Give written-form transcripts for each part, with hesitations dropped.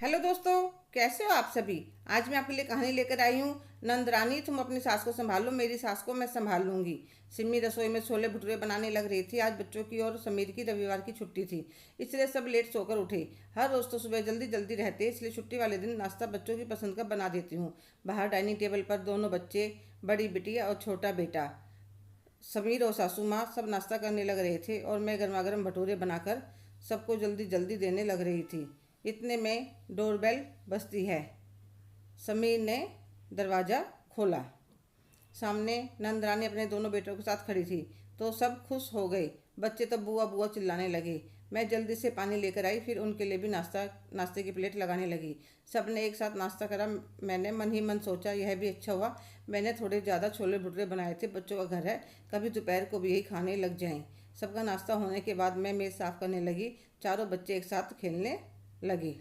Hello दोस्तों, कैसे हो आप सभी। आज मैं आपके लिए कहानी लेकर आई हूँ। नंदरानी, तुम अपनी सास को संभालो, मेरी सास को मैं संभाल लूंगी। सिमी रसोई में छोले भटूरे बनाने लग रही थी। आज बच्चों की और समीर की रविवार की छुट्टी थी, इसलिए सब लेट सोकर उठे। हर रोज तो सुबह जल्दी जल्दी रहते, इसलिए छुट्टी वाले दिन नाश्ता बच्चों की पसंद का बना देती हूँ। बाहर डाइनिंग टेबल पर दोनों बच्चे, बड़ी बिटिया और छोटा बेटा समीर और सासू माँ सब नाश्ता करने लग रहे थे और मैं गर्मा गर्म भटूरे बनाकर सबको जल्दी जल्दी देने लग रही थी। इतने में डोरबेल बजती है। समीर ने दरवाज़ा खोला। सामने नंदरानी अपने दोनों बेटों के साथ खड़ी थी, तो सब खुश हो गए। बच्चे तो बुआ बुआ चिल्लाने लगे। मैं जल्दी से पानी लेकर आई, फिर उनके लिए भी नाश्ते की प्लेट लगाने लगी। सब ने एक साथ नाश्ता करा। मैंने मन ही मन सोचा, यह भी अच्छा हुआ मैंने थोड़े ज़्यादा छोले भटूरे बनाए थे। बच्चों का घर है, कभी दोपहर को भी यही खाने लग जाएं। सबका नाश्ता होने के बाद मैं मेज़ साफ़ करने लगी। चारों बच्चे एक साथ खेलने लगे।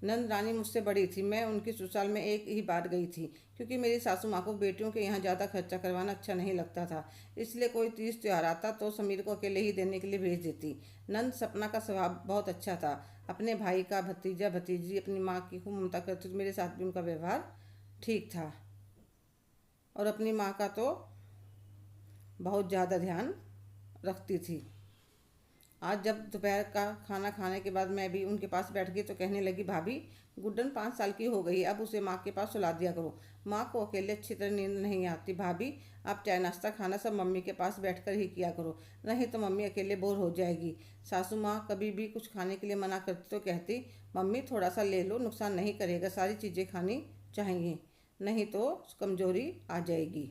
नंद रानी मुझसे बड़ी थी। मैं उनकी ससुराल में एक ही बार गई थी, क्योंकि मेरी सासू माँ को बेटियों के यहाँ ज़्यादा खर्चा करवाना अच्छा नहीं लगता था। इसलिए कोई तीज त्यौहार आता तो समीर को अकेले ही देने के लिए भेज देती। नंद सपना का स्वभाव बहुत अच्छा था। अपने भाई का भतीजा भतीजी अपनी माँ की खूब ममता करती थी। मेरे साथ भी उनका व्यवहार ठीक था, और अपनी माँ का तो बहुत ज़्यादा ध्यान रखती थी। आज जब दोपहर का खाना खाने के बाद मैं भी उनके पास बैठ गई तो कहने लगी, भाभी, गुड्डन 5 साल की हो गई, अब उसे माँ के पास सुला दिया करो। माँ को अकेले अच्छी तरह नींद नहीं आती। भाभी, आप चाय नाश्ता खाना सब मम्मी के पास बैठकर ही किया करो, नहीं तो मम्मी अकेले बोर हो जाएगी। सासू माँ कभी भी कुछ खाने के लिए मना करती तो कहती, मम्मी थोड़ा सा ले लो, नुकसान नहीं करेगा, सारी चीज़ें खानी चाहिए, नहीं तो कमज़ोरी आ जाएगी।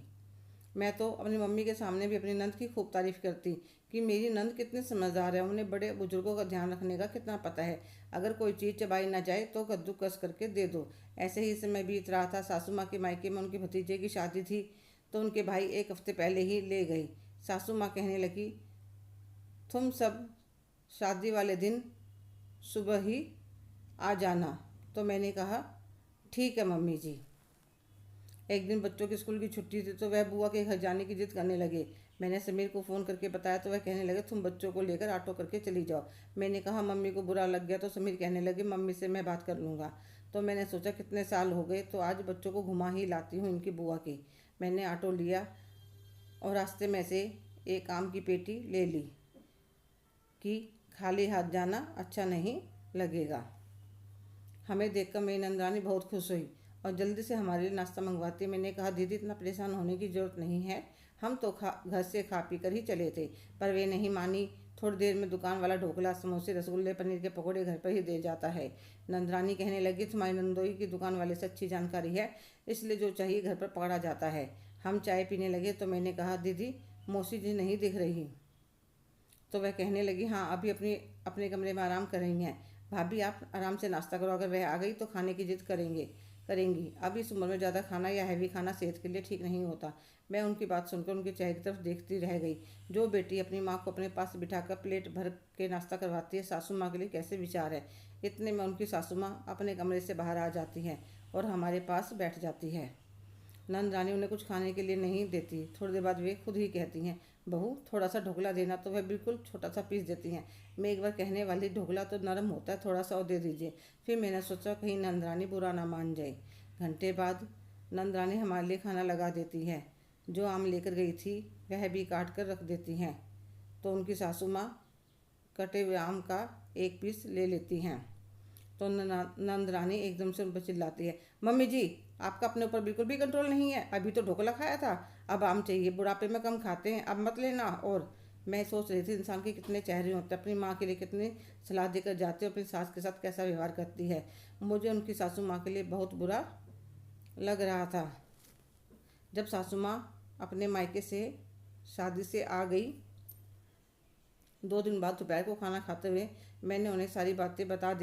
मैं तो अपनी मम्मी के सामने भी अपनी नंद की खूब तारीफ़ करती कि मेरी नंद कितनी समझदार है, उन्हें बड़े बुजुर्गों का ध्यान रखने का कितना पता है। अगर कोई चीज़ चबाई ना जाए तो कद्दूकस करके दे दो। ऐसे ही समय बीत रहा था। सासू माँ के मायके में उनके भतीजे की शादी थी, तो उनके भाई एक हफ्ते पहले ही ले गई। सासू माँ कहने लगी, तुम सब शादी वाले दिन सुबह ही आ जाना। तो मैंने कहा, ठीक है मम्मी जी। एक दिन बच्चों की स्कूल की छुट्टी थी, तो वह बुआ के घर जाने की जिद करने लगे। मैंने समीर को फ़ोन करके बताया, तो वह कहने लगे, तुम बच्चों को लेकर ऑटो करके चली जाओ। मैंने कहा, मम्मी को बुरा लग गया। तो समीर कहने लगे, मम्मी से मैं बात कर लूँगा। तो मैंने सोचा, कितने साल हो गए, तो आज बच्चों को घुमा ही लाती हूँ इनकी बुआ की। मैंने ऑटो लिया और रास्ते में से एक आम की पेटी ले ली कि खाली हाथ जाना अच्छा नहीं लगेगा। हमें देखकर मेरी नंदरानी बहुत खुश हुई और जल्दी से हमारे लिए नाश्ता मंगवाती। मैंने कहा, दीदी इतना परेशान होने की ज़रूरत नहीं है, हम तो घर से खा पी कर ही चले थे। पर वे नहीं मानी। थोड़ी देर में दुकान वाला ढोकला, समोसे, रसगुल्ले, पनीर के पकौड़े घर पर ही दे जाता है। नंदरानी कहने लगी, तुम्हारी नंदोई की दुकान वाले से अच्छी जानकारी है, इसलिए जो चाहिए घर पर पकड़ा जाता है। हम चाय पीने लगे तो मैंने कहा, दीदी मौसी जी नहीं दिख रही। तो वह कहने लगी, हाँ अभी अपनी अपने कमरे में आराम कर रही हैं। भाभी, आप आराम से नाश्ता करो, अगर वह आ गई तो खाने की जिद करेंगी। अब इस उम्र में ज़्यादा खाना या हैवी खाना सेहत के लिए ठीक नहीं होता। मैं उनकी बात सुनकर उनके चेहरे की तरफ देखती रह गई। जो बेटी अपनी माँ को अपने पास बिठाकर प्लेट भर के नाश्ता करवाती है, सासू माँ के लिए कैसे विचार है। इतने में उनकी सासू माँ अपने कमरे से बाहर आ जाती हैं और हमारे पास बैठ जाती है। नंद रानी उन्हें कुछ खाने के लिए नहीं देती। थोड़ी देर बाद वे खुद ही कहती हैं, बहू थोड़ा सा ढोकला देना। तो वह बिल्कुल छोटा सा पीस देती हैं। मैं एक बार कहने वाली, ढोकला तो नरम होता है, थोड़ा सा और दे दीजिए। फिर मैंने सोचा कहीं नंद रानी बुरा ना मान जाए। घंटे बाद नंद रानी हमारे लिए खाना लगा देती है। जो आम लेकर गई थी वह भी काट कर रख देती हैं। तो उनकी सासू माँ कटे हुए आम का एक पीस ले लेती हैं। तो नंद रानी एकदम से उन पर चिल्लाती है, मम्मी जी, आपका अपने ऊपर बिल्कुल भी कंट्रोल नहीं है। अभी तो ढोकला खाया था, अब आम चाहिए। बुढ़ापे में कम खाते हैं, अब मत लेना। और मैं सोच रही थी, इंसान के कितने चेहरे होते हैं। अपनी माँ के लिए कितनी सलाह देकर जाते हो, अपनी सास के साथ कैसा व्यवहार करती है। मुझे उनकी सासू माँ के लिए बहुत बुरा लग रहा था। जब सासू माँ अपने मायके से शादी से आ गई, 2 दिन बाद दोपहर को खाना खाते हुए मैंने उन्हें सारी बातें बता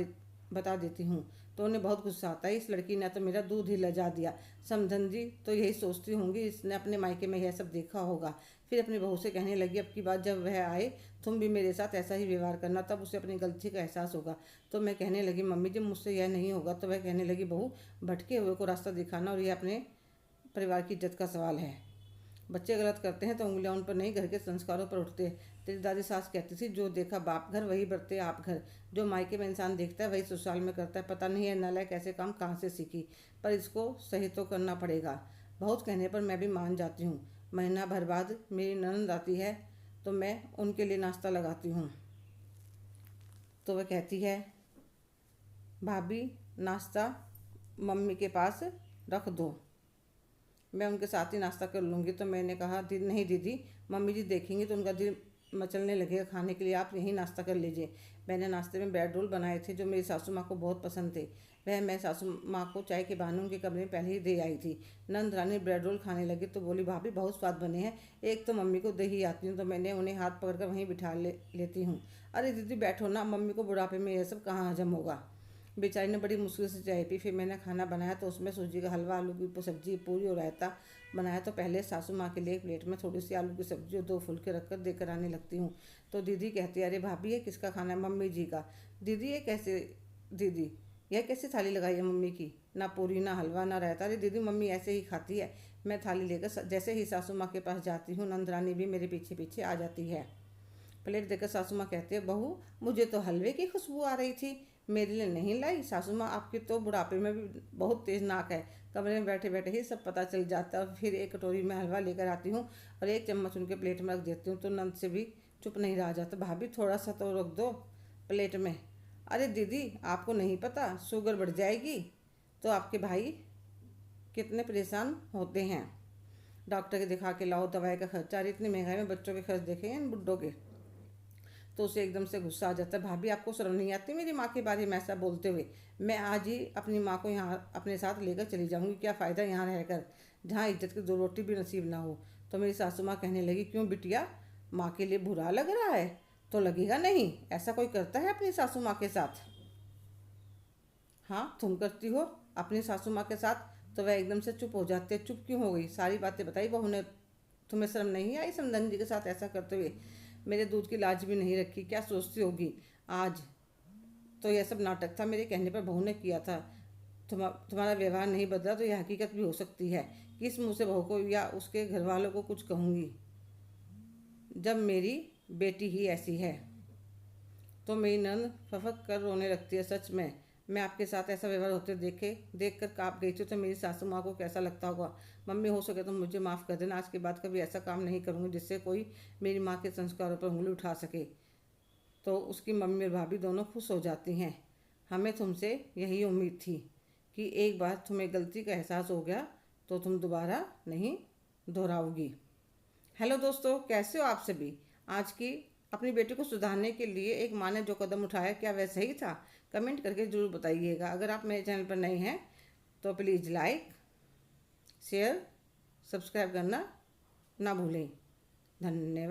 देती हूँ, तो उन्हें बहुत गुस्सा आता है। इस लड़की ने तो मेरा दूध ही लजा दिया। समझी तो यही सोचती होंगी, इसने अपने मायके में यह सब देखा होगा। फिर अपनी बहू से कहने लगी, अब की बात जब वह आए तुम भी मेरे साथ ऐसा ही व्यवहार करना, तब उसे अपनी गलती का एहसास होगा। तो मैं कहने लगी, मम्मी जब मुझसे यह नहीं होगा। तो वह कहने लगी, बहू भटके हुए को रास्ता दिखाना और यह अपने परिवार की इज्जत का सवाल है। बच्चे गलत करते हैं तो उंगलियां उन पर नहीं, घर के संस्कारों पर उठते हैं। तेरी दादी सास कहती थी, जो देखा बाप घर वही बरते आप घर। जो मायके में इंसान देखता है वही ससुराल में करता है। पता नहीं है नालायक ऐसे काम कहाँ से सीखी, पर इसको सही तो करना पड़ेगा। बहुत कहने पर मैं भी मान जाती हूँ। महीना भर बाद मेरी ननद आती है तो मैं उनके लिए नाश्ता लगाती हूँ। तो वह कहती है, भाभी नाश्ता मम्मी के पास रख दो, मैं उनके साथ ही नाश्ता कर लूँगी। तो मैंने कहा, नहीं दीदी, मम्मी जी देखेंगी तो उनका दिल मचलने लगेगा खाने के लिए, आप यहीं नाश्ता कर लीजिए। मैंने नाश्ते में ब्रेड रोल बनाए थे जो मेरी सासू माँ को बहुत पसंद थे। वह मैं सासू माँ को चाय के बहाने उनके कमरे में पहले ही दे आई थी। नंद रानी ब्रेड रोल खाने लगी तो बोली, भाभी बहुत स्वाद बने हैं, एक तो मम्मी को दे ही आती हूँ। तो मैंने उन्हें हाथ पकड़कर वहीं बिठा लेती हूँ। अरे दीदी बैठो ना, मम्मी को बुढ़ापे में यह सब कहाँ हजम होगा। बेचारी ने बड़ी मुश्किल से चाय पी। फिर मैंने खाना बनाया तो उसमें सूजी का हलवा, आलू की सब्जी, पूरी और रायता बनाया। तो पहले सासू माँ के लिए एक प्लेट में थोड़ी सी आलू की सब्जी और 2 फुलके रखकर देकर आने लगती हूँ। तो दीदी कहती है, अरे भाभी ये किसका खाना है? मम्मी जी का। दीदी यह कैसे थाली लगाई है मम्मी की? ना पूरी, ना हलवा, ना रायता। अरे दीदी मम्मी ऐसे ही खाती है। मैं थाली लेकर जैसे ही सासू माँ के पास जाती हूँ, नंदरानी भी मेरे पीछे पीछे आ जाती है। प्लेट देकर सासू माँ कहती है, बहू मुझे तो हलवे की खुशबू आ रही थी, मेरे लिए नहीं लाई? सासू माँ आपकी तो बुढ़ापे में भी बहुत तेज नाक है, कमरे में बैठे बैठे ही सब पता चल जाता है। और फिर एक कटोरी में हलवा लेकर आती हूँ और 1 चम्मच उनके प्लेट में रख देती हूँ तो नंद से भी चुप नहीं रहा जाता। भाभी थोड़ा सा तो रख दो प्लेट में। अरे दीदी आपको नहीं पता, शुगर बढ़ जाएगी। तो आपके भाई कितने परेशान होते हैं, डॉक्टर के दिखा के लाओ, दवाई का खर्चा। अरे इतनी महंगाई में बच्चों के खर्च देखे हैं इन बुड्ढों के। तो उसे एकदम से गुस्सा आ जाता है, भाभी आपको शर्म नहीं आती मेरी माँ के बारे में ऐसा बोलते हुए? मैं आज ही अपनी माँ को यहाँ अपने साथ लेकर चली जाऊँगी, क्या फ़ायदा यहाँ रहकर जहाँ इज्जत की 2 रोटी भी नसीब ना हो। तो मेरी सासू माँ कहने लगी, क्यों बिटिया, माँ के लिए बुरा लग रहा है? तो लगेगा नहीं, ऐसा कोई करता है अपनी सासू माँ के साथ? हाँ तुम करती हो अपनी सासू माँ के साथ। तो वह एकदम से चुप हो जाते हैं। चुप क्यों हो गई? सारी बातें बताई बहू ने। तुम्हें शर्म नहीं आई समधन जी के साथ ऐसा करते हुए? मेरे दूध की लाज भी नहीं रखी, क्या सोचती होगी आज? तो यह सब नाटक था, मेरे कहने पर बहू ने किया था। तुम्हारा व्यवहार नहीं बदला तो यह हकीकत भी हो सकती है। किस मुँह से बहू को या उसके घर वालों को कुछ कहूँगी जब मेरी बेटी ही ऐसी है? तो मेरी नंद फफक कर रोने लगती है। सच में मैं आपके साथ ऐसा व्यवहार होते देख कर काँप गई थी। तो मेरी सासू माँ को कैसा लगता होगा? मम्मी हो सके तो मुझे माफ़ कर देना, आज के बाद कभी ऐसा काम नहीं करूँगी जिससे कोई मेरी माँ के संस्कारों पर उंगली उठा सके। तो उसकी मम्मी और भाभी दोनों खुश हो जाती हैं। हमें तुमसे यही उम्मीद थी कि एक बार तुम्हें गलती का एहसास हो गया तो तुम दोबारा नहीं दोहराओगी। हेलो दोस्तों, कैसे हो आप सभी? आज की अपनी बेटी को सुधारने के लिए एक माँ ने जो कदम उठाया, क्या वह सही था? कमेंट करके ज़रूर बताइएगा। अगर आप मेरे चैनल पर नए हैं तो प्लीज़ लाइक, शेयर, सब्सक्राइब करना ना भूलें। धन्यवाद।